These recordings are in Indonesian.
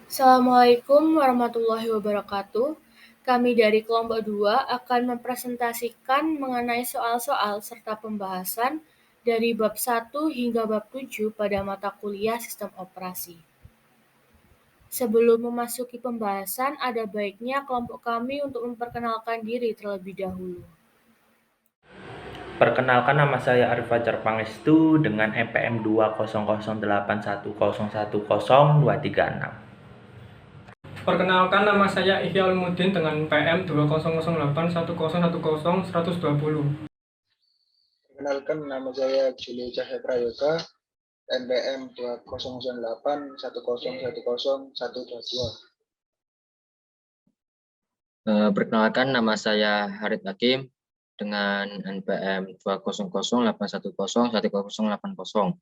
Assalamualaikum warahmatullahi wabarakatuh. Kami dari kelompok 2 akan mempresentasikan mengenai soal-soal serta pembahasan dari bab 1 hingga bab 7 pada mata kuliah Sistem Operasi. Sebelum memasuki pembahasan, ada baiknya kelompok kami untuk memperkenalkan diri terlebih dahulu. Perkenalkan, nama saya Arif Fajar Pangestu dengan NPM 2008101102366. Perkenalkan, nama saya Ihya Ulumuddin dengan PM 20081081010120. Perkenalkan, nama saya Juli Cahya Prayoga, NPM 200810810122. Perkenalkan, nama saya Harith Hakim dengan NPM 20081011080.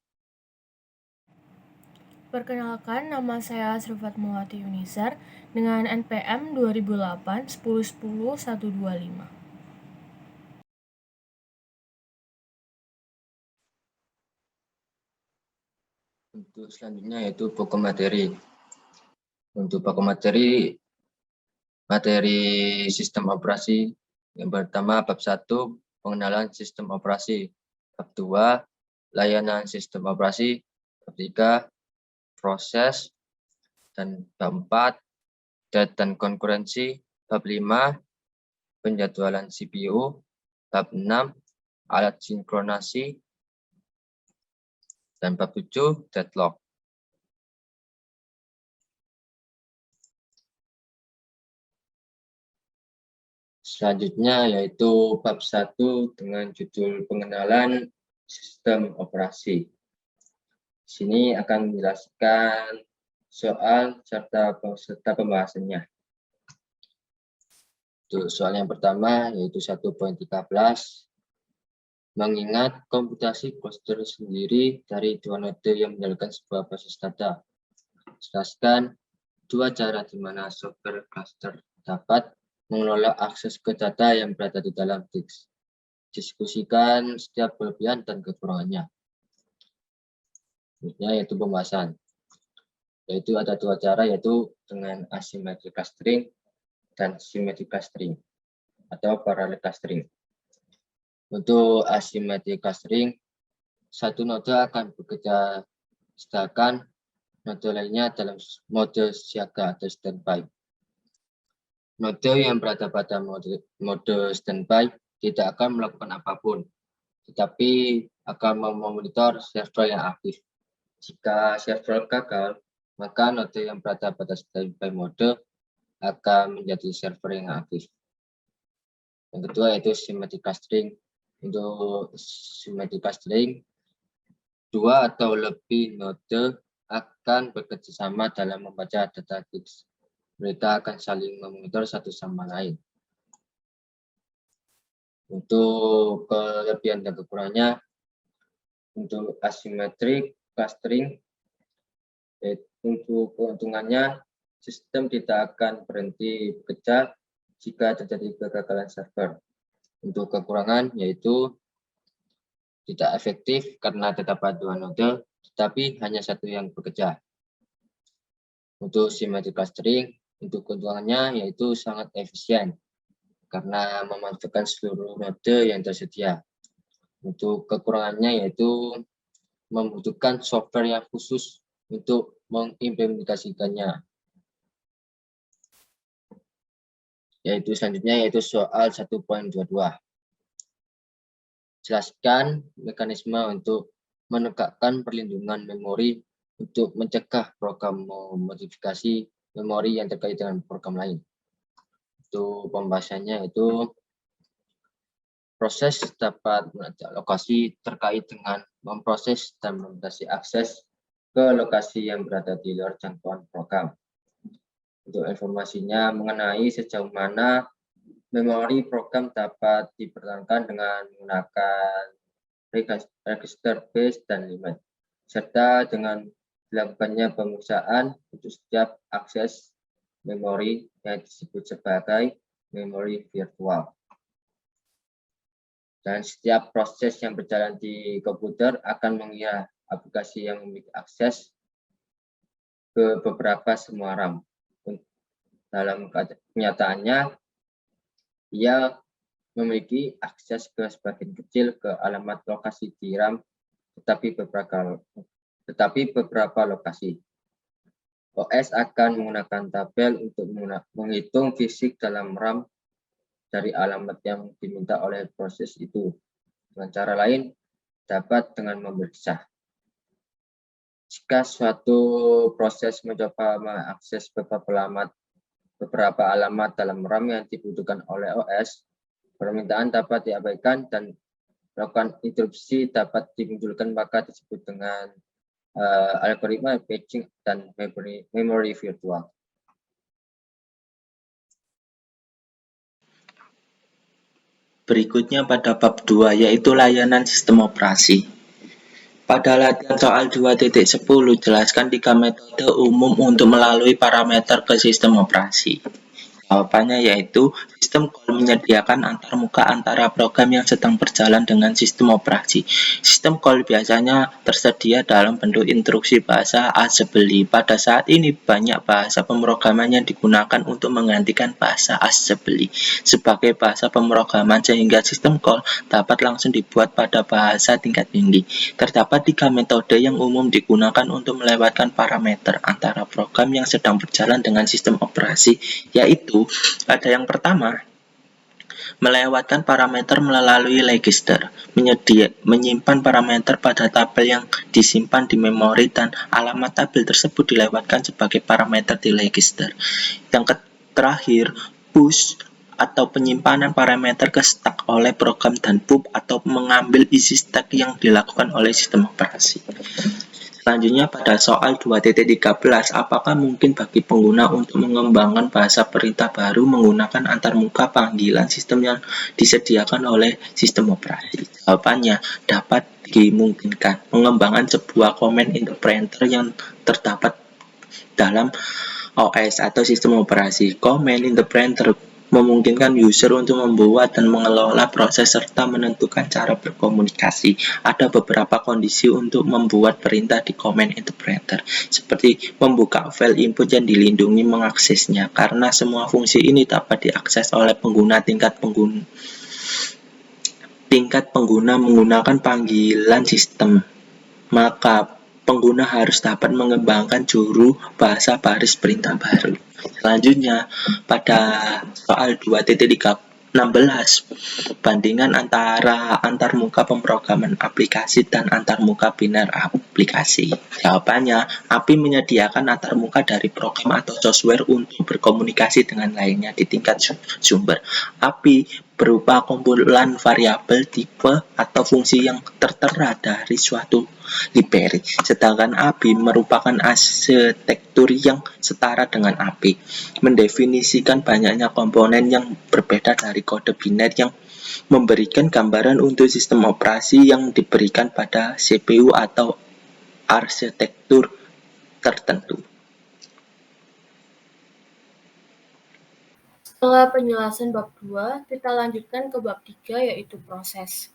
Perkenalkan, nama saya Srifat Muwati Yunisar dengan NPM 2008 1010 125. Untuk selanjutnya yaitu pokok materi. Untuk pokok materi sistem operasi. Yang pertama bab 1 pengenalan sistem operasi. Bab 2 layanan sistem operasi. Bab 3 proses. Dan bab 4 data dan konkurensi. Bab 5 penjadwalan CPU. Bab 6 alat sinkronasi. Dan bab 7 deadlock. Selanjutnya yaitu bab 1 dengan judul pengenalan sistem operasi. Di sini akan menjelaskan soal serta pembahasannya. Untuk soal yang pertama yaitu 1.13, mengingat komputasi cluster sendiri dari dua node yang menjalankan sebuah proses data. Jelaskan dua cara di mana software cluster dapat mengelola akses ke data yang berada di dalam disk. Diskusikan setiap kelebihan dan kekurangannya. Selanjutnya yaitu pembahasan. Yaitu ada dua cara, yaitu dengan asymmetric clustering dan symmetric clustering atau parallel clustering. Untuk asymmetric clustering, satu node akan bekerja sedangkan node lainnya dalam mode siaga atau standby. Node yang berada pada mode standby tidak akan melakukan apapun, tetapi akan memonitor server yang aktif. Jika server gagal, maka node yang berada pada standby mode akan menjadi server yang aktif. Yang kedua yaitu symmetric clustering. Untuk symmetric clustering, dua atau lebih node akan bekerja sama dalam membaca data disk. Mereka akan saling memonitor satu sama lain. Untuk kelebihan dan kekurangannya, untuk asymmetric clustering, untuk keuntungannya, sistem tidak akan berhenti bekerja jika terjadi kegagalan server. Untuk kekurangan yaitu tidak efektif karena terdapat dua node, tetapi hanya satu yang bekerja. Untuk symmetric clustering, untuk keuntungannya yaitu sangat efisien karena memanfaatkan seluruh node yang tersedia. Untuk kekurangannya yaitu membutuhkan software yang khusus untuk mengimplementasikannya. Yaitu selanjutnya yaitu soal 1.22. Jelaskan mekanisme untuk menegakkan perlindungan memori untuk mencegah program memodifikasi memori yang terkait dengan program lain. Itu pembahasannya itu proses dapat melacak lokasi terkait dengan memproses dan membatasi akses ke lokasi yang berada di luar jangkauan program. Untuk informasinya mengenai sejauh mana memori program dapat dipertahankan dengan menggunakan register base dan limit, serta dengan dilakukannya pemeriksaan untuk setiap akses memori yang disebut sebagai memori virtual. Dan setiap proses yang berjalan di komputer akan mengira aplikasi yang memiliki akses ke beberapa semua RAM. Dalam kenyataannya, ia memiliki akses ke sebagian kecil ke alamat lokasi di RAM, tetapi beberapa lokasi. OS akan menggunakan tabel untuk menghitung fisik dalam RAM dari alamat yang diminta oleh proses itu. Dengan cara lain, dapat dengan memeriksa. Jika suatu proses mencoba mengakses beberapa alamat dalam RAM yang dibutuhkan oleh OS, permintaan dapat diabaikan dan melakukan interupsi dapat dimunculkan, maka disebut dengan algoritma patching dan memory virtual. Berikutnya pada bab 2, yaitu layanan sistem operasi. Pada latihan soal 2.10, jelaskan 3 metode umum untuk melalui parameter ke sistem operasi. Jawabannya yaitu sistem call menyediakan antarmuka antara program yang sedang berjalan dengan sistem operasi. Sistem call biasanya tersedia dalam bentuk instruksi bahasa assembly. Pada saat ini banyak bahasa pemrograman yang digunakan untuk menggantikan bahasa assembly sebagai bahasa pemrograman, sehingga sistem call dapat langsung dibuat pada bahasa tingkat tinggi. Terdapat 3 metode yang umum digunakan untuk melewatkan parameter antara program yang sedang berjalan dengan sistem operasi, yaitu ada yang pertama, melewatkan parameter melalui register, menyimpan parameter pada tabel yang disimpan di memori dan alamat tabel tersebut dilewatkan sebagai parameter di register. Yang terakhir, push atau penyimpanan parameter ke stack oleh program dan pub atau mengambil isi stack yang dilakukan oleh sistem operasi. Selanjutnya pada soal 2.13, apakah mungkin bagi pengguna untuk mengembangkan bahasa perintah baru menggunakan antarmuka panggilan sistem yang disediakan oleh sistem operasi? Jawabannya, dapat dimungkinkan. Pengembangan sebuah command interpreter yang terdapat dalam OS atau sistem operasi. Command interpreter memungkinkan user untuk membuat dan mengelola proses serta menentukan cara berkomunikasi. Ada beberapa kondisi untuk membuat perintah di command interpreter, seperti membuka file input yang dilindungi mengaksesnya, karena semua fungsi ini dapat diakses oleh pengguna tingkat pengguna menggunakan panggilan sistem. Maka pengguna harus dapat mengembangkan juru bahasa baris perintah baru. Selanjutnya, pada soal 2.16, bandingan antara antarmuka pemrograman aplikasi dan antarmuka biner aplikasi. Jawabannya, API menyediakan antarmuka dari program atau software untuk berkomunikasi dengan lainnya di tingkat sumber. API berupa kumpulan variabel, tipe, atau fungsi yang tertera dari suatu library, sedangkan API merupakan arsitektur yang setara dengan API, mendefinisikan banyaknya komponen yang berbeda dari kode biner yang memberikan gambaran untuk sistem operasi yang diberikan pada CPU atau arsitektur tertentu. Setelah penjelasan bab 2, kita lanjutkan ke bab 3, yaitu proses.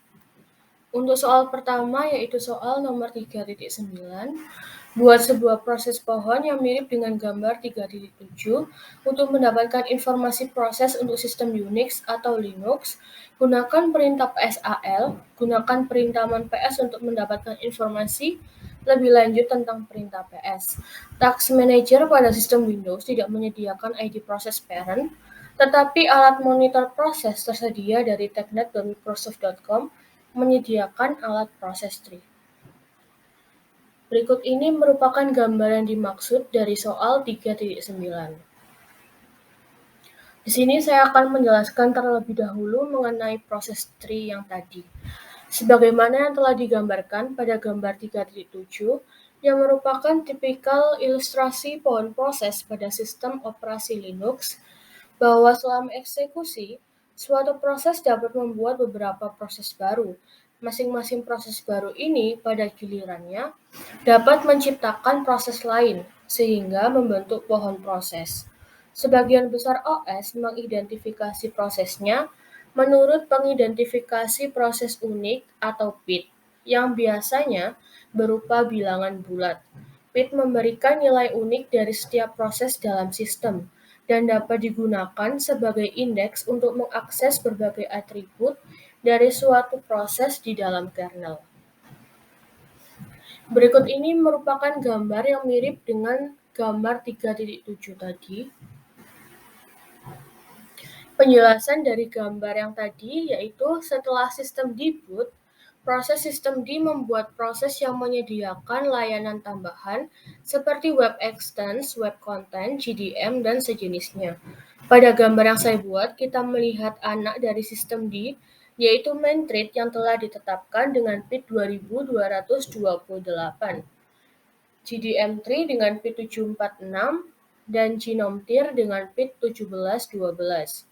Untuk soal pertama, yaitu soal nomor 3.9, buat sebuah proses pohon yang mirip dengan gambar 3.7 untuk mendapatkan informasi proses untuk sistem Unix atau Linux. Gunakan perintah PSAL, gunakan perintah -ps untuk mendapatkan informasi lebih lanjut tentang perintah PS. Task Manager pada sistem Windows tidak menyediakan ID proses parent, tetapi alat monitor proses tersedia dari technet.microsoft.com menyediakan alat proses tree. Berikut ini merupakan gambaran dimaksud dari soal 3.9. Di sini saya akan menjelaskan terlebih dahulu mengenai proses tree yang tadi. Sebagaimana yang telah digambarkan pada gambar 3.7, yang merupakan tipikal ilustrasi pohon proses pada sistem operasi Linux, bahwa selama eksekusi, suatu proses dapat membuat beberapa proses baru. Masing-masing proses baru ini pada gilirannya dapat menciptakan proses lain, sehingga membentuk pohon proses. Sebagian besar OS mengidentifikasi prosesnya menurut pengidentifikasi proses unik atau bit, yang biasanya berupa bilangan bulat. PIT memberikan nilai unik dari setiap proses dalam sistem dan dapat digunakan sebagai indeks untuk mengakses berbagai atribut dari suatu proses di dalam kernel. Berikut ini merupakan gambar yang mirip dengan gambar 3.7 tadi. Penjelasan dari gambar yang tadi yaitu setelah sistem di-boot, proses sistem D membuat proses yang menyediakan layanan tambahan seperti web extends, web content, JDM, dan sejenisnya. Pada gambar yang saya buat, kita melihat anak dari sistem D, yaitu main thread yang telah ditetapkan dengan PID 2228, GDM3 dengan PID 746, dan GNOME-TIR dengan PID 1712.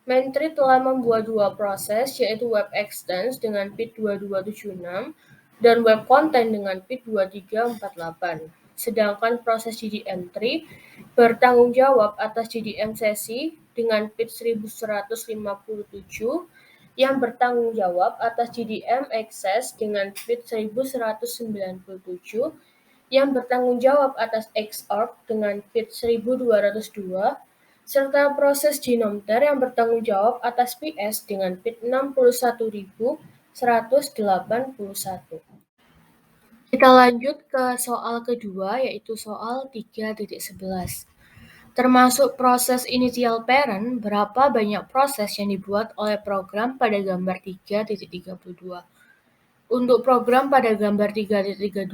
Main thread telah membuat dua proses, yaitu web extends dengan PID 2276 dan web content dengan PID 2348. Sedangkan proses GDM3 bertanggung jawab atas GDM sesi dengan PID 1157 yang bertanggung jawab atas GDM access dengan PID 1197 yang bertanggung jawab atas XORG dengan PID 1202 serta proses GNOME-TIR yang bertanggung jawab atas PS dengan PID 61181. Kita lanjut ke soal kedua, yaitu soal 3.11. Termasuk proses initial parent, berapa banyak proses yang dibuat oleh program pada gambar 3.32. Untuk program pada gambar 3.32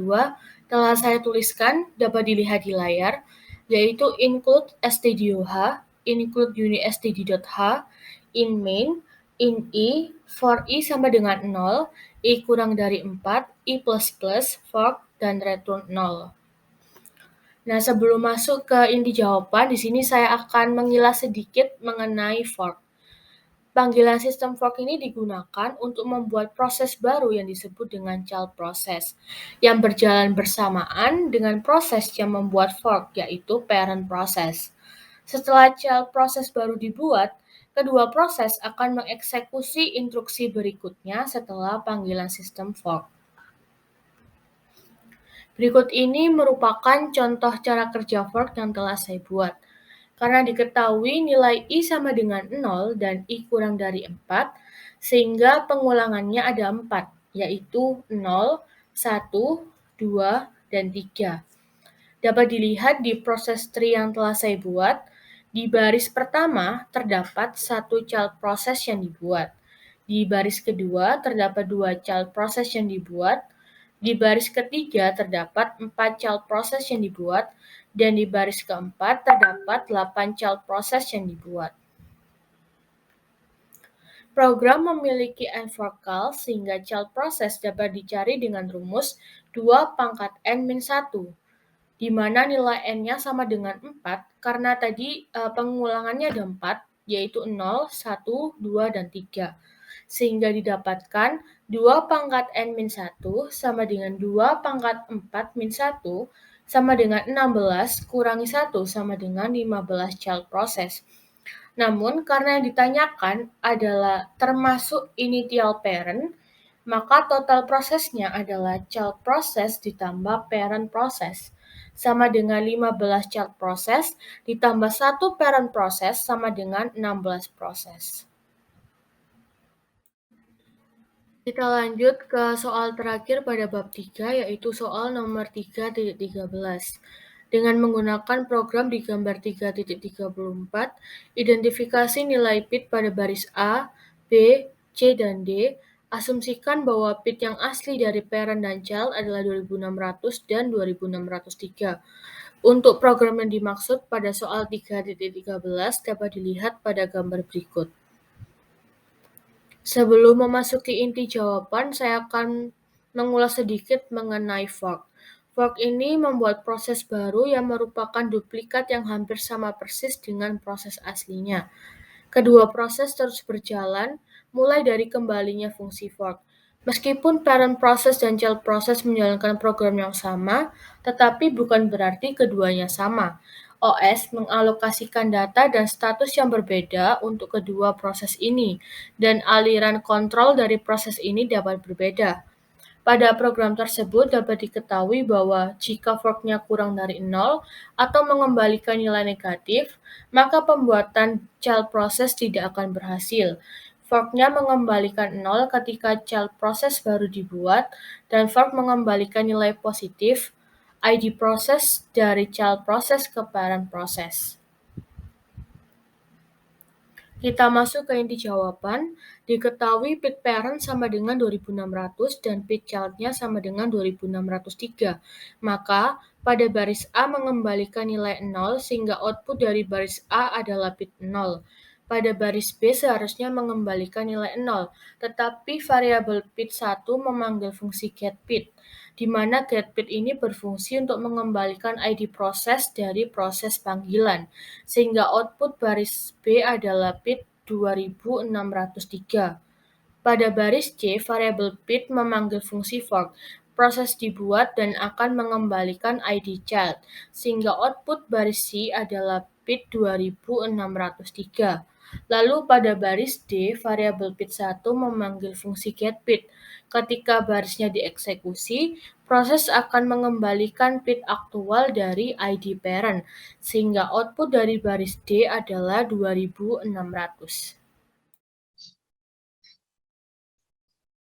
telah saya tuliskan, dapat dilihat di layar, yaitu include stdoh, include unistd.h, in main, in i, for i sama dengan 0, i kurang dari 4, i++, fork, dan return 0. Nah, sebelum masuk ke inti jawaban, di sini saya akan mengilas sedikit mengenai fork. Panggilan sistem fork ini digunakan untuk membuat proses baru yang disebut dengan child process, yang berjalan bersamaan dengan proses yang membuat fork, yaitu parent process. Setelah child process baru dibuat, kedua proses akan mengeksekusi instruksi berikutnya setelah panggilan sistem fork. Berikut ini merupakan contoh cara kerja fork yang telah saya buat. Karena diketahui nilai i sama dengan 0 dan i kurang dari 4, sehingga pengulangannya ada 4, yaitu 0, 1, 2, dan 3. Dapat dilihat di proses tree yang telah saya buat, di baris pertama terdapat satu child process yang dibuat. Di baris kedua terdapat 2 child process yang dibuat. Di baris ketiga terdapat 4 child process yang dibuat. Dan di baris keempat terdapat 8 child process yang dibuat. Program memiliki n fork call sehingga child process dapat dicari dengan rumus 2 pangkat n-1, di mana nilai n-nya sama dengan 4 karena tadi pengulangannya ada 4, yaitu 0, 1, 2, dan 3. Sehingga didapatkan 2 pangkat n-1 sama dengan 2 pangkat 4-1 sama dengan 16 kurangi 1 sama dengan 15 child process. Namun, karena yang ditanyakan adalah termasuk initial parent, maka total prosesnya adalah child process ditambah parent process, sama dengan 15 child process ditambah 1 parent process sama dengan 16 proses. Kita lanjut ke soal terakhir pada bab 3, yaitu soal nomor 3.13. Dengan menggunakan program di gambar 3.34, identifikasi nilai PID pada baris A, B, C, dan D, asumsikan bahwa PID yang asli dari parent dan child adalah 2600 dan 2603. Untuk program yang dimaksud pada soal 3.13 dapat dilihat pada gambar berikut. Sebelum memasuki inti jawaban, saya akan mengulas sedikit mengenai fork. Fork ini membuat proses baru yang merupakan duplikat yang hampir sama persis dengan proses aslinya. Kedua proses terus berjalan, mulai dari kembalinya fungsi fork. Meskipun parent process dan child process menjalankan program yang sama, tetapi bukan berarti keduanya sama. OS mengalokasikan data dan status yang berbeda untuk kedua proses ini, dan aliran kontrol dari proses ini dapat berbeda. Pada program tersebut dapat diketahui bahwa jika fork-nya kurang dari 0 atau mengembalikan nilai negatif, maka pembuatan child process tidak akan berhasil. Fork-nya mengembalikan 0 ketika child process baru dibuat, dan fork mengembalikan nilai positif ID process dari child process ke parent process. Kita masuk ke inti jawaban. Diketahui pit parent sama dengan 2600 dan pit child-nya sama dengan 2603. Maka pada baris A mengembalikan nilai 0 sehingga output dari baris A adalah pit 0. Pada baris B seharusnya mengembalikan nilai 0, tetapi variabel pit 1 memanggil fungsi getPit, di mana getPit ini berfungsi untuk mengembalikan ID proses dari proses panggilan, sehingga output baris B adalah pit 2603. Pada baris C, variabel pit memanggil fungsi fork. Proses dibuat dan akan mengembalikan ID child, sehingga output baris C adalah pit 2603. Lalu pada baris D, variabel pit 1 memanggil fungsi getPit. Ketika barisnya dieksekusi, proses akan mengembalikan pit aktual dari ID parent, sehingga output dari baris D adalah 2600.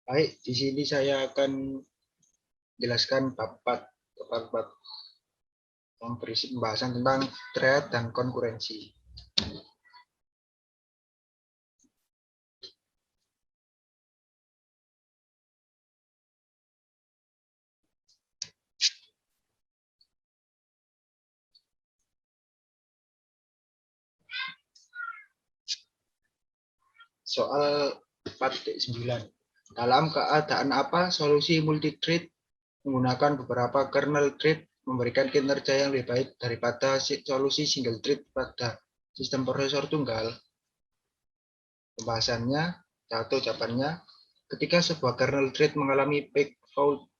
Baik, di sini saya akan jelaskan bab 4 yang berisi pembahasan tentang thread dan konkurensi. Soal 4.9. Dalam keadaan apa solusi multithread menggunakan beberapa kernel thread memberikan kinerja yang lebih baik daripada solusi single thread pada sistem prosesor tunggal? Pembahasannya atau jawabannya, ketika sebuah kernel thread mengalami page fault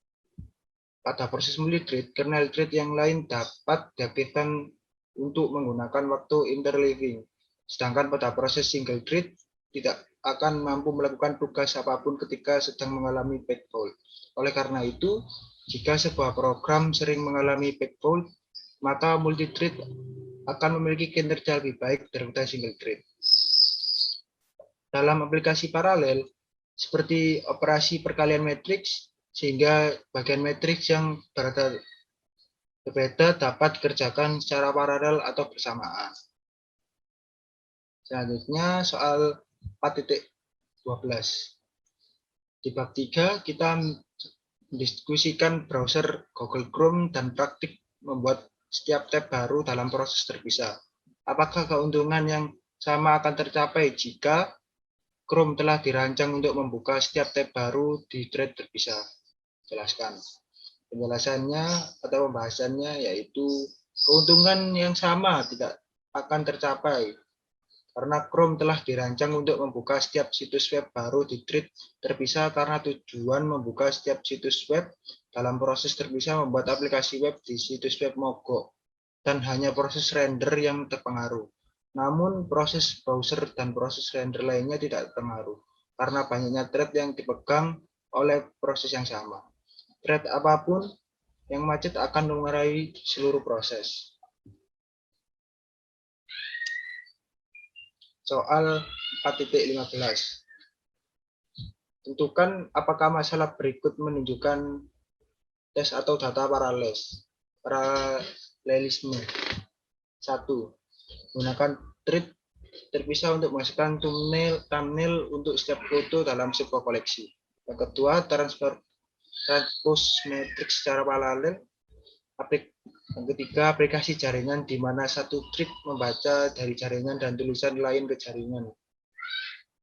pada proses multithread, kernel thread yang lain dapat diaktifkan untuk menggunakan waktu interleaving, sedangkan pada proses single thread tidak akan mampu melakukan tugas apapun ketika sedang mengalami page fault. Oleh karena itu, jika sebuah program sering mengalami page fault, maka multithread akan memiliki kinerja lebih baik daripada single thread. Dalam aplikasi paralel, seperti operasi perkalian matriks, sehingga bagian matriks yang berbeda dapat dikerjakan secara paralel atau bersamaan. Selanjutnya soal 4.12. Di bab 3 kita mendiskusikan browser Google Chrome dan praktik membuat setiap tab baru dalam proses terpisah. Apakah keuntungan yang sama akan tercapai jika Chrome telah dirancang untuk membuka setiap tab baru di thread terpisah? Jelaskan. Penjelasannya atau pembahasannya yaitu keuntungan yang sama tidak akan tercapai karena Chrome telah dirancang untuk membuka setiap situs web baru di thread terpisah, karena tujuan membuka setiap situs web dalam proses terpisah membuat aplikasi web di situs web mogok dan hanya proses render yang terpengaruh. Namun proses browser dan proses render lainnya tidak terpengaruh karena banyaknya thread yang dipegang oleh proses yang sama. Thread apapun yang macet akan menguasai seluruh proses. Soal 4.15. Tentukan apakah masalah berikut menunjukkan tes atau data paralelisme. 1. Gunakan thread terpisah untuk memasukkan thumbnail untuk setiap foto dalam sebuah koleksi. Yang kedua, transpose matriks secara paralel. Yang ketiga, aplikasi jaringan di mana satu thread membaca dari jaringan dan tulisan lain ke jaringan.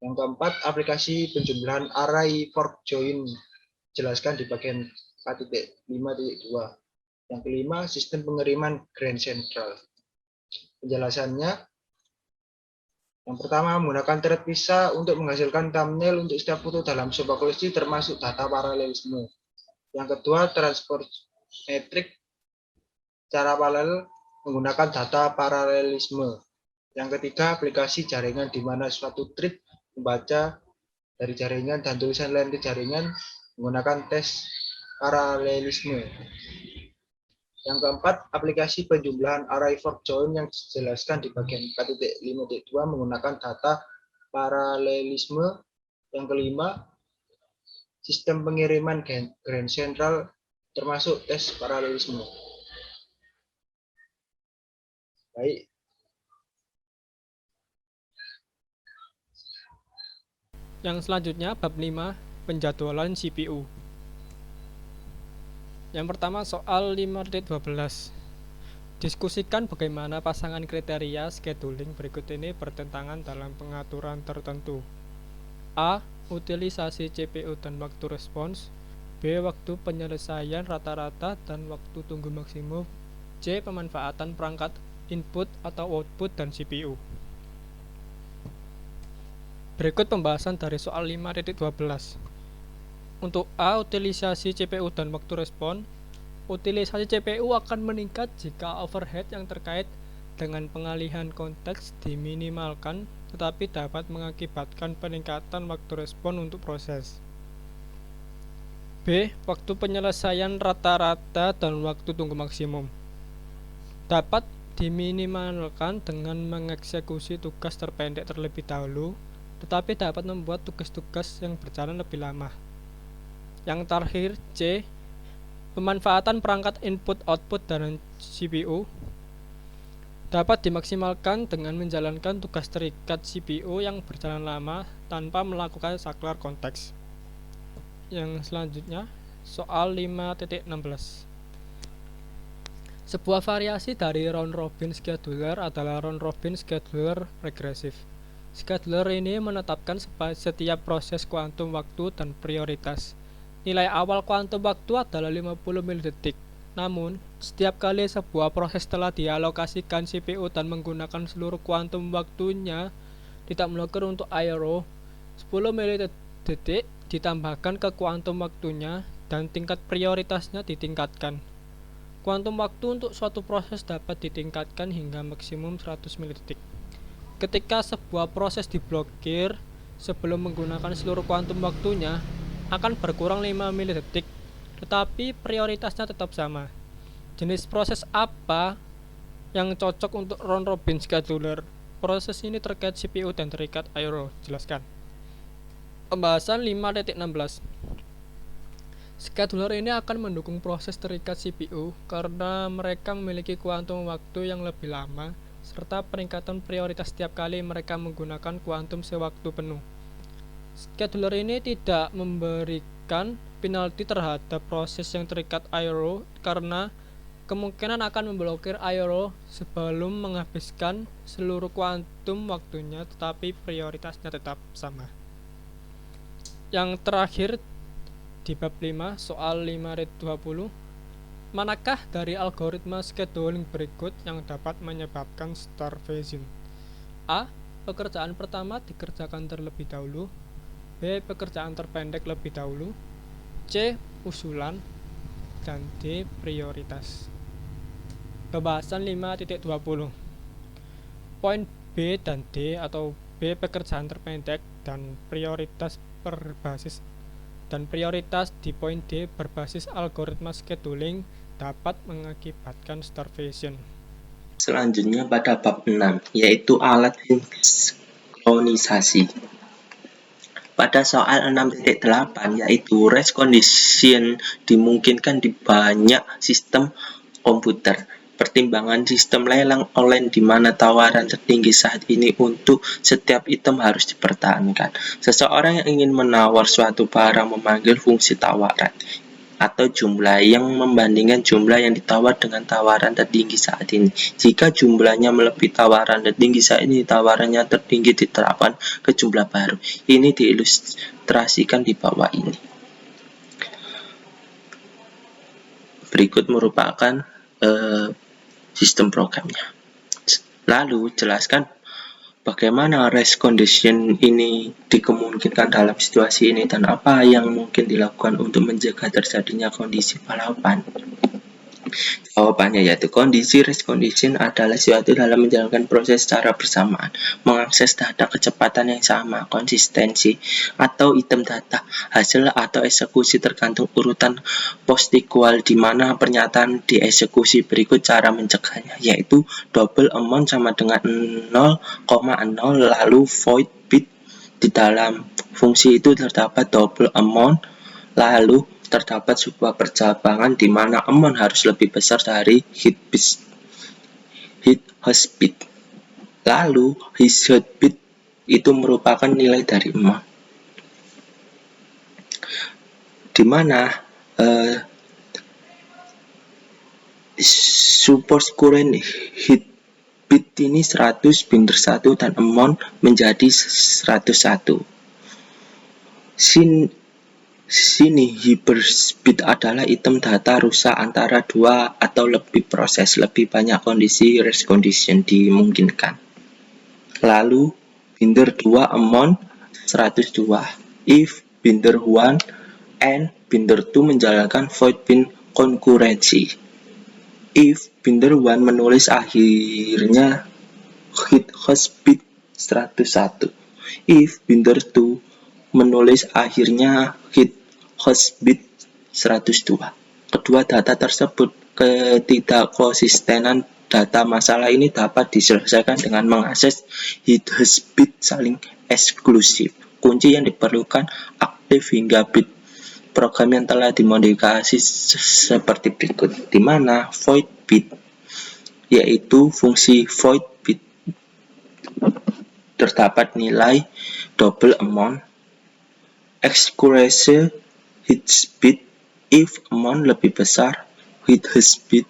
Yang keempat, aplikasi penjumlahan array fork join. Jelaskan di bagian 4.5.2. Yang kelima, sistem pengiriman Grand Central. Penjelasannya, yang pertama, menggunakan thread pisah untuk menghasilkan thumbnail untuk setiap foto dalam sebuah koleksi termasuk data paralelisme. Yang kedua, transport matrix secara paralel menggunakan data paralelisme. Yang ketiga, aplikasi jaringan di mana suatu thread membaca dari jaringan dan tulisan lain ke jaringan menggunakan tes paralelisme. Yang keempat, aplikasi penjumlahan array for join yang dijelaskan di bagian 4.5.2 menggunakan data paralelisme. Yang kelima, sistem pengiriman Grand Central termasuk tes paralelisme. Baik. Yang selanjutnya bab 5, penjadwalan CPU. Yang pertama soal 5.12. Diskusikan bagaimana pasangan kriteria scheduling berikut ini bertentangan dalam pengaturan tertentu. A. Utilisasi CPU dan waktu respons. B. Waktu penyelesaian rata-rata dan waktu tunggu maksimum. C. Pemanfaatan perangkat input atau output dan CPU. Berikut pembahasan dari soal 5.12. Untuk A. Utilisasi CPU dan waktu respon. Utilisasi CPU akan meningkat jika overhead yang terkait dengan pengalihan konteks diminimalkan, tetapi dapat mengakibatkan peningkatan waktu respon untuk proses. B. Waktu penyelesaian rata-rata dan waktu tunggu maksimum dapat diminimalkan dengan mengeksekusi tugas terpendek terlebih dahulu, tetapi dapat membuat tugas-tugas yang berjalan lebih lama. Yang terakhir, C. Pemanfaatan perangkat input-output dan CPU dapat dimaksimalkan dengan menjalankan tugas terikat CPU yang berjalan lama tanpa melakukan saklar konteks. Yang selanjutnya, soal 5.16. Sebuah variasi dari round robin scheduler adalah round robin scheduler regresif. Scheduler ini menetapkan setiap proses kuantum waktu dan prioritas. Nilai awal kuantum waktu adalah 50 mili-detik. Namun, setiap kali sebuah proses telah dialokasikan CPU dan menggunakan seluruh kuantum waktunya tidak melokir untuk I/O, 10 mili-detik ditambahkan ke kuantum waktunya dan tingkat prioritasnya ditingkatkan. Kuantum waktu untuk suatu proses dapat ditingkatkan hingga maksimum 100 mili-detik. Ketika sebuah proses diblokir sebelum menggunakan seluruh kuantum waktunya, akan berkurang 5 mili-detik, tetapi prioritasnya tetap sama. Jenis proses apa yang cocok untuk round robin scheduler? Proses ini terkait CPU dan terikat I/O. Jelaskan. Pembahasan 5.16. Scheduler ini akan mendukung proses terikat CPU karena mereka memiliki kuantum waktu yang lebih lama serta peningkatan prioritas setiap kali mereka menggunakan kuantum sewaktu penuh. Scheduler ini tidak memberikan penalti terhadap proses yang terikat I/O karena kemungkinan akan memblokir I/O sebelum menghabiskan seluruh kuantum waktunya, tetapi prioritasnya tetap sama. Yang terakhir di bab 5 soal 5.20. Manakah dari algoritma scheduling berikut yang dapat menyebabkan starvation? A. Pekerjaan pertama dikerjakan terlebih dahulu. B. Pekerjaan terpendek lebih dahulu. C. Usulan. Dan D. Prioritas. Pembahasan 5.20. Poin B dan D atau B. Pekerjaan terpendek dan prioritas di poin D berbasis algoritma scheduling dapat mengakibatkan starvation. Selanjutnya pada bab 6, yaitu alat sinkronisasi. Pada soal 6.8, yaitu race condition dimungkinkan di banyak sistem komputer. Pertimbangan sistem lelang online di mana tawaran tertinggi saat ini untuk setiap item harus dipertahankan. Seseorang yang ingin menawar suatu barang memanggil fungsi tawaran atau jumlah yang membandingkan jumlah yang ditawar dengan tawaran tertinggi saat ini. Jika jumlahnya melebihi tawaran tertinggi saat ini, tawarannya tertinggi diterapkan ke jumlah baru. Ini diilustrasikan di bawah ini. Berikut merupakan sistem programnya. Lalu jelaskan bagaimana race condition ini dikemungkinkan dalam situasi ini dan apa yang mungkin dilakukan untuk mencegah terjadinya kondisi balapan. Jawabannya yaitu kondisi race condition adalah suatu dalam menjalankan proses secara bersamaan, mengakses data kecepatan yang sama, konsistensi, atau item data, hasil atau eksekusi tergantung urutan postikual di mana pernyataan dieksekusi berikut cara mencegahnya, yaitu double amount sama dengan 0,0 lalu void bit di dalam fungsi itu terdapat double amount lalu terdapat sebuah percabangan di mana amount harus lebih besar dari hit hash bit. Lalu his hash bit itu merupakan nilai dari amount. Di mana support current hit bit ini 100 binder 1 dan amount menjadi 101. Sini hyperspeed adalah item data rusak antara 2 atau lebih proses, lebih banyak kondisi race condition dimungkinkan. Lalu binder 2 amount 102 if binder 1 and binder 2 menjalankan void bin konkurensi. If binder 1 menulis akhirnya hit hash bit 101. If binder 2 menulis akhirnya hit hash bit 102. Kedua data tersebut ketidakkonsistenan data masalah ini dapat diselesaikan dengan mengakses hit hash bit saling eksklusif. Kunci yang diperlukan aktif hingga bit program yang telah dimodifikasi seperti berikut, di mana void bit yaitu fungsi void bit terdapat nilai double amount, excursion hit bit if amount lebih besar, hit hash bit.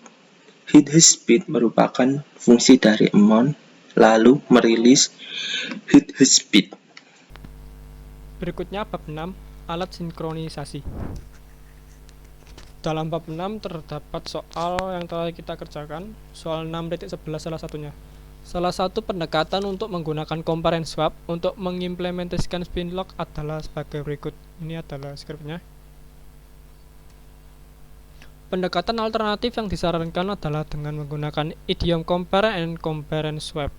Hit hash bit merupakan fungsi dari amount lalu merilis hit hash bit. Berikutnya bab 6, alat sinkronisasi. Dalam bab 6 terdapat soal yang telah kita kerjakan, soal 6.11 salah satunya. Salah satu pendekatan untuk menggunakan compare and swap untuk mengimplementasikan spin lock adalah sebagai berikut. Ini adalah skripnya. Pendekatan alternatif yang disarankan adalah dengan menggunakan idiom compare and swap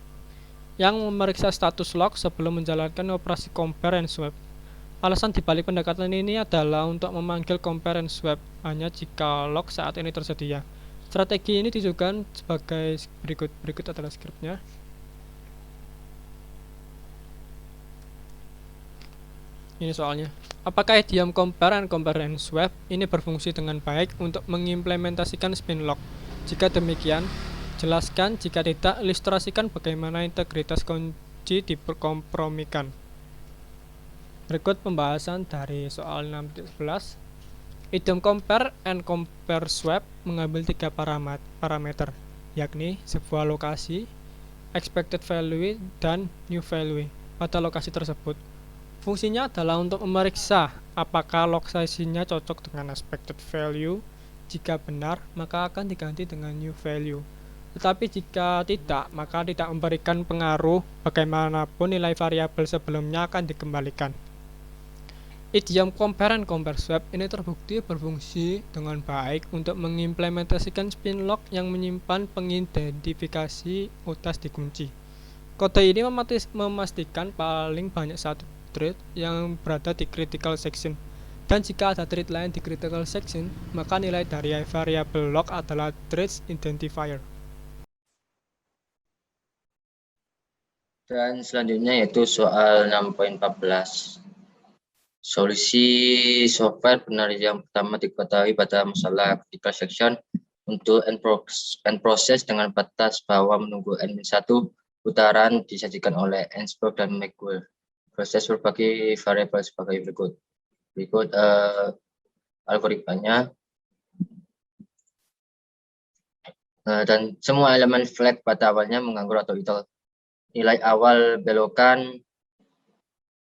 yang memeriksa status lock sebelum menjalankan operasi compare and swap. Alasan dibalik pendekatan ini adalah untuk memanggil compare and swap hanya jika lock saat ini tersedia. Strategi ini ditujukan sebagai berikut. Berikut adalah skripnya. Ini soalnya. Apakah idiom compare and swap ini berfungsi dengan baik untuk mengimplementasikan spin lock? Jika demikian, jelaskan. Jika tidak, ilustrasikan bagaimana integritas kunci dikompromikan. Berikut pembahasan dari soal 6.11. Idiom compare and swap mengambil 3 parameter, yakni sebuah lokasi, expected value, dan new value pada lokasi tersebut. Fungsinya adalah untuk memeriksa apakah lokasinya cocok dengan expected value. Jika benar, maka akan diganti dengan new value. Tetapi jika tidak, maka tidak memberikan pengaruh, bagaimanapun nilai variabel sebelumnya akan dikembalikan. Idiom compare and swap ini terbukti berfungsi dengan baik untuk mengimplementasikan spin lock yang menyimpan pengidentifikasi utas di kunci. Kode ini memastikan paling banyak satu thread yang berada di critical section, dan jika ada thread lain di critical section, maka nilai dari variabel lock adalah thread identifier. Dan selanjutnya yaitu soal 6.14. Solusi software benar yang pertama diketahui pada masalah critical section untuk end process dengan batas bawah menunggu n-1 putaran disajikan oleh Ainsberg dan McGuire. Proses berbagai variabel sebagai berikut. Berikut algoritmanya. Dan semua elemen flag pada awalnya menganggur atau idle. Nilai awal belokan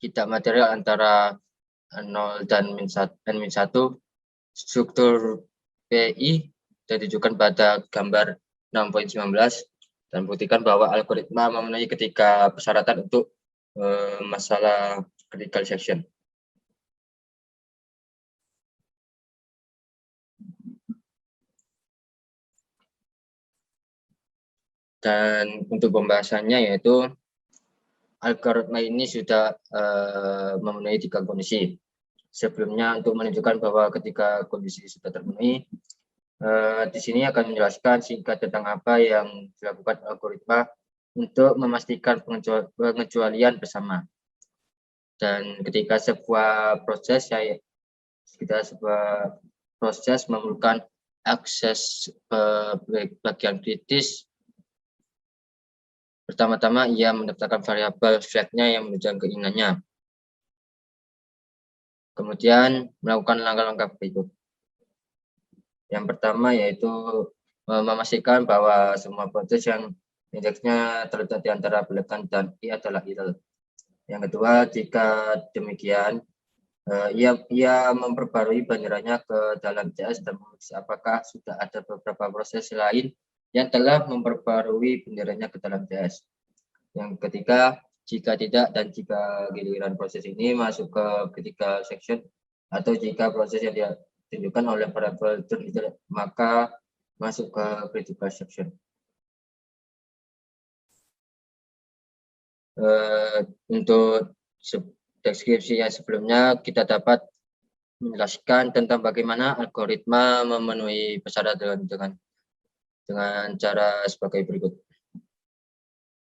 tidak material antara 0 dan n-1. Struktur PI ditujukan pada gambar 6.19 dan buktikan bahwa algoritma memenuhi ketiga persyaratan untuk masalah critical section. Dan untuk pembahasannya yaitu algoritma ini sudah memenuhi 3 kondisi. Sebelumnya untuk menunjukkan bahwa ketika kondisi sudah terpenuhi, di sini akan menjelaskan singkat tentang apa yang dilakukan algoritma untuk memastikan pengecualian bersama. Dan ketika sebuah proses memerlukan akses bagian kritis, pertama-tama ia mendaftarkan variabel flag-nya yang menunjukkan keinginannya. Kemudian melakukan langkah-langkah berikut. Yang pertama yaitu memastikan bahwa semua proses yang indeksnya terletak di antara belokan dan I adalah idle. Yang kedua, jika demikian, ia memperbarui banderannya ke dalam JS dan memeriksa apakah sudah ada beberapa proses lain yang telah memperbarui benderanya ke dalam JS. Yang ketiga, jika tidak dan jika giliran proses ini masuk ke critical section atau jika proses yang ditunjukkan oleh variabel turn itu maka masuk ke critical section. Untuk deskripsi yang sebelumnya kita dapat menjelaskan tentang bagaimana algoritma memenuhi persyaratan dengan cara sebagai berikut.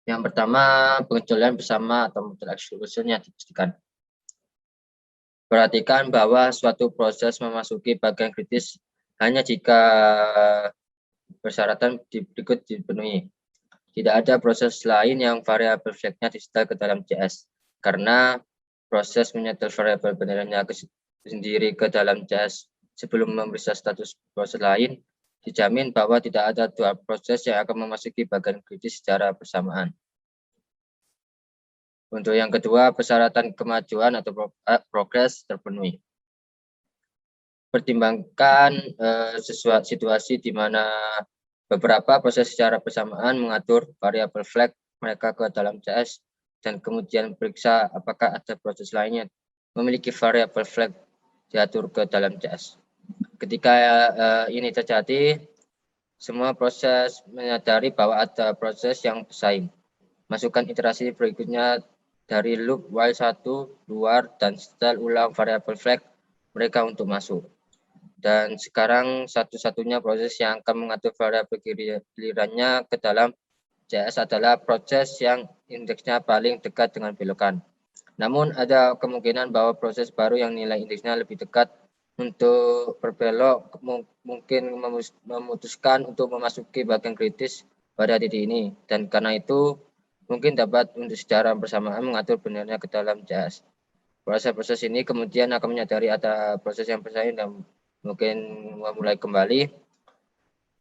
Yang pertama, pengecualian bersama atau mutual exclusion yang dipastikan. Perhatikan bahwa suatu proses memasuki bagian kritis hanya jika persyaratan berikut dipenuhi. Tidak ada proses lain yang variabel flag-nya disetel ke dalam JS, karena proses menyetel variabel benderanya sendiri ke dalam JS sebelum memeriksa status proses lain, dijamin bahwa tidak ada dua proses yang akan memasuki bagian kritis secara bersamaan. Untuk yang kedua, persyaratan kemajuan atau progres terpenuhi. Pertimbangkan situasi di mana beberapa proses secara bersamaan mengatur variabel flag mereka ke dalam JS dan kemudian periksa apakah ada proses lainnya memiliki variabel flag diatur ke dalam JS. Ketika ini terjadi, semua proses menyadari bahwa ada proses yang bersaing. Masukkan iterasi berikutnya dari loop while 1 luar dan setel ulang variabel flag mereka untuk masuk. Dan sekarang satu-satunya proses yang akan mengatur variabel gilirannya ke dalam JS adalah proses yang indeksnya paling dekat dengan belokan. Namun ada kemungkinan bahwa proses baru yang nilai indeksnya lebih dekat untuk berbelok mungkin memutuskan untuk memasuki bagian kritis pada titik ini. Dan karena itu mungkin dapat untuk secara bersamaan mengatur benarnya ke dalam JS. Proses-proses ini kemudian akan menyadari ada proses yang bersaing dan mungkin memulai kembali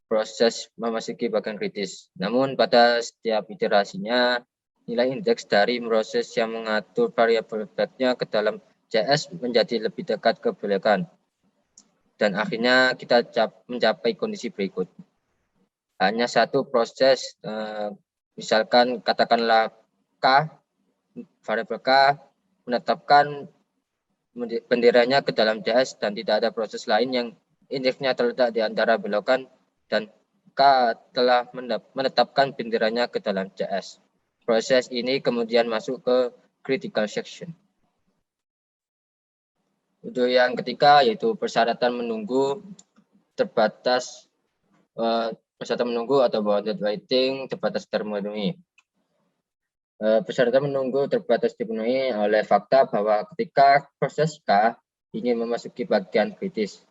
proses memasuki bagian kritis. Namun pada setiap iterasinya, nilai indeks dari proses yang mengatur variabel flag-nya ke dalam JS menjadi lebih dekat ke belokan. Dan akhirnya kita mencapai kondisi berikut. Hanya satu proses, misalkan katakanlah K, variabel K, menetapkan benderanya ke dalam JS dan tidak ada proses lain yang indeksnya terletak di antara belokan dan K telah menetapkan benderanya ke dalam JS. Proses ini kemudian masuk ke critical section. Untuk yang ketiga yaitu persyaratan menunggu terbatas persyaratan menunggu atau bounded waiting terbatas terpenuhi. Persyaratan menunggu terbatas dipenuhi oleh fakta bahwa ketika proses K ingin memasuki bagian kritis,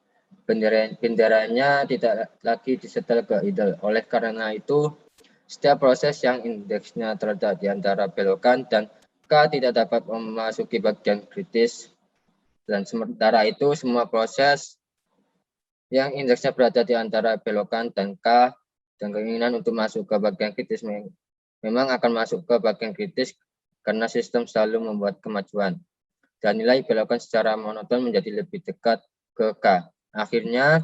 benderanya tidak lagi disetel ke idle. Oleh karena itu, setiap proses yang indeksnya terletak di antara belokan dan K tidak dapat memasuki bagian kritis. Dan sementara itu, semua proses yang indeksnya berada di antara belokan dan K dan keinginan untuk masuk ke bagian kritis memang akan masuk ke bagian kritis karena sistem selalu membuat kemajuan. Dan nilai belokan secara monoton menjadi lebih dekat ke K. Akhirnya,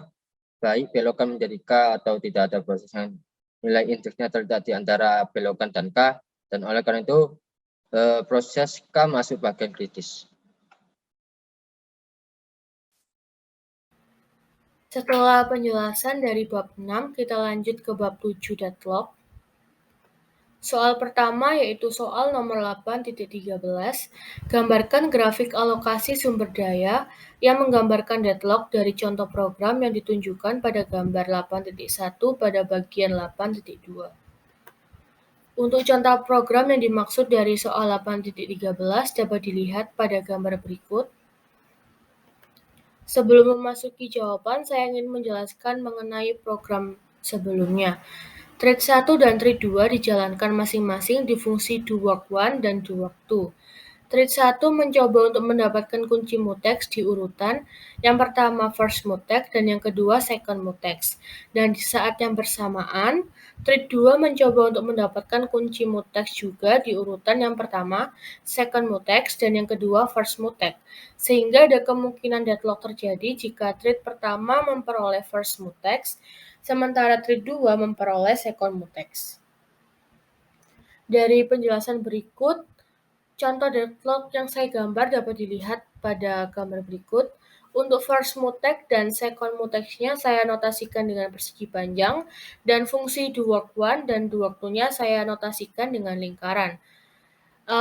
baik belokan menjadi K atau tidak ada proses yang nilai indeksnya terletak di antara belokan dan K, dan oleh karena itu proses K masuk bagian kritis. Setelah penjelasan dari bab 6, kita lanjut ke bab 7 deadlock. Soal pertama yaitu soal nomor 8.13, gambarkan grafik alokasi sumber daya yang menggambarkan deadlock dari contoh program yang ditunjukkan pada gambar 8.1 pada bagian 8.2. Untuk contoh program yang dimaksud dari soal 8.13 dapat dilihat pada gambar berikut. Sebelum memasuki jawaban, saya ingin menjelaskan mengenai program sebelumnya. Thread 1 dan thread 2 dijalankan masing-masing di fungsi doWork1 dan doWork2. Thread 1 mencoba untuk mendapatkan kunci mutex di urutan yang pertama first mutex dan yang kedua second mutex. Dan di saat yang bersamaan, thread 2 mencoba untuk mendapatkan kunci mutex juga di urutan yang pertama second mutex dan yang kedua first mutex. Sehingga ada kemungkinan deadlock terjadi jika thread pertama memperoleh first mutex, sementara thread 2 memperoleh second mutex. Dari penjelasan berikut, contoh deadlock yang saya gambar dapat dilihat pada gambar berikut. Untuk first mutex dan second mutex-nya saya notasikan dengan persegi panjang, dan fungsi doWork1 dan doWork2-nya saya notasikan dengan lingkaran.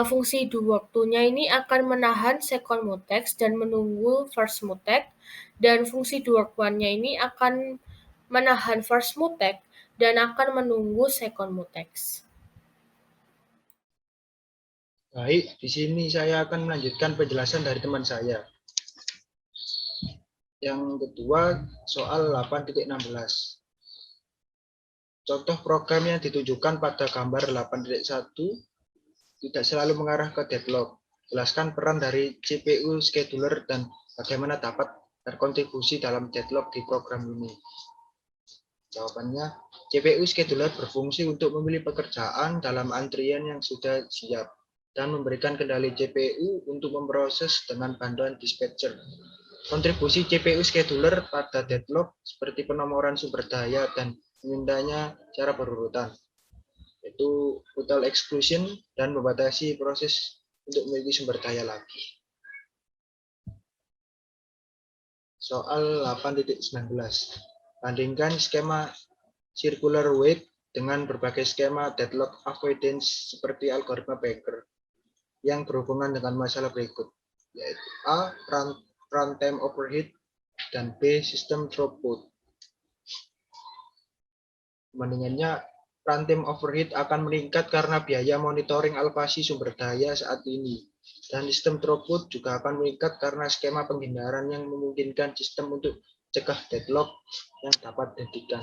Fungsi doWork2-nya ini akan menahan second mutex dan menunggu first mutex, dan fungsi doWork1-nya ini akan menahan first mutex dan akan menunggu second mutex. Baik, di sini saya akan melanjutkan penjelasan dari teman saya. Yang kedua, soal 8.16. Contoh program yang ditujukan pada gambar 8.1 tidak selalu mengarah ke deadlock. Jelaskan peran dari CPU scheduler dan bagaimana dapat berkontribusi dalam deadlock di program ini. Jawabannya, CPU scheduler berfungsi untuk memilih pekerjaan dalam antrian yang sudah siap dan memberikan kendali CPU untuk memproses dengan bantuan dispatcher. Kontribusi CPU scheduler pada deadlock seperti penomoran sumber daya dan memintanya cara berurutan, yaitu total exclusion dan membatasi proses untuk memiliki sumber daya lagi. Soal 8.19. Bandingkan skema circular wait dengan berbagai skema deadlock avoidance seperti algoritma Baker yang berhubungan dengan masalah berikut, yaitu A. Runtime overhead dan B. System throughput. Bandingannya, runtime overhead akan meningkat karena biaya monitoring alokasi sumber daya saat ini, dan sistem throughput juga akan meningkat karena skema penghindaran yang memungkinkan sistem untuk cegah deadlock yang dapat dihentikan.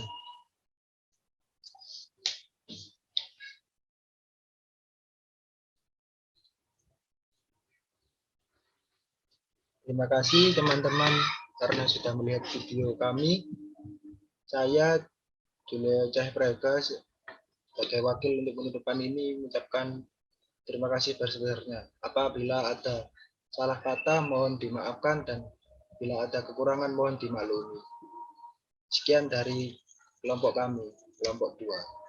Terima kasih teman-teman karena sudah melihat video kami. Saya Julio Cahyapraga sebagai wakil untuk penutupan ini mengucapkan terima kasih sebesar-besarnya. Apabila ada salah kata mohon dimaafkan dan bila ada kekurangan mohon dimaklumi. Sekian dari kelompok kami, kelompok 2.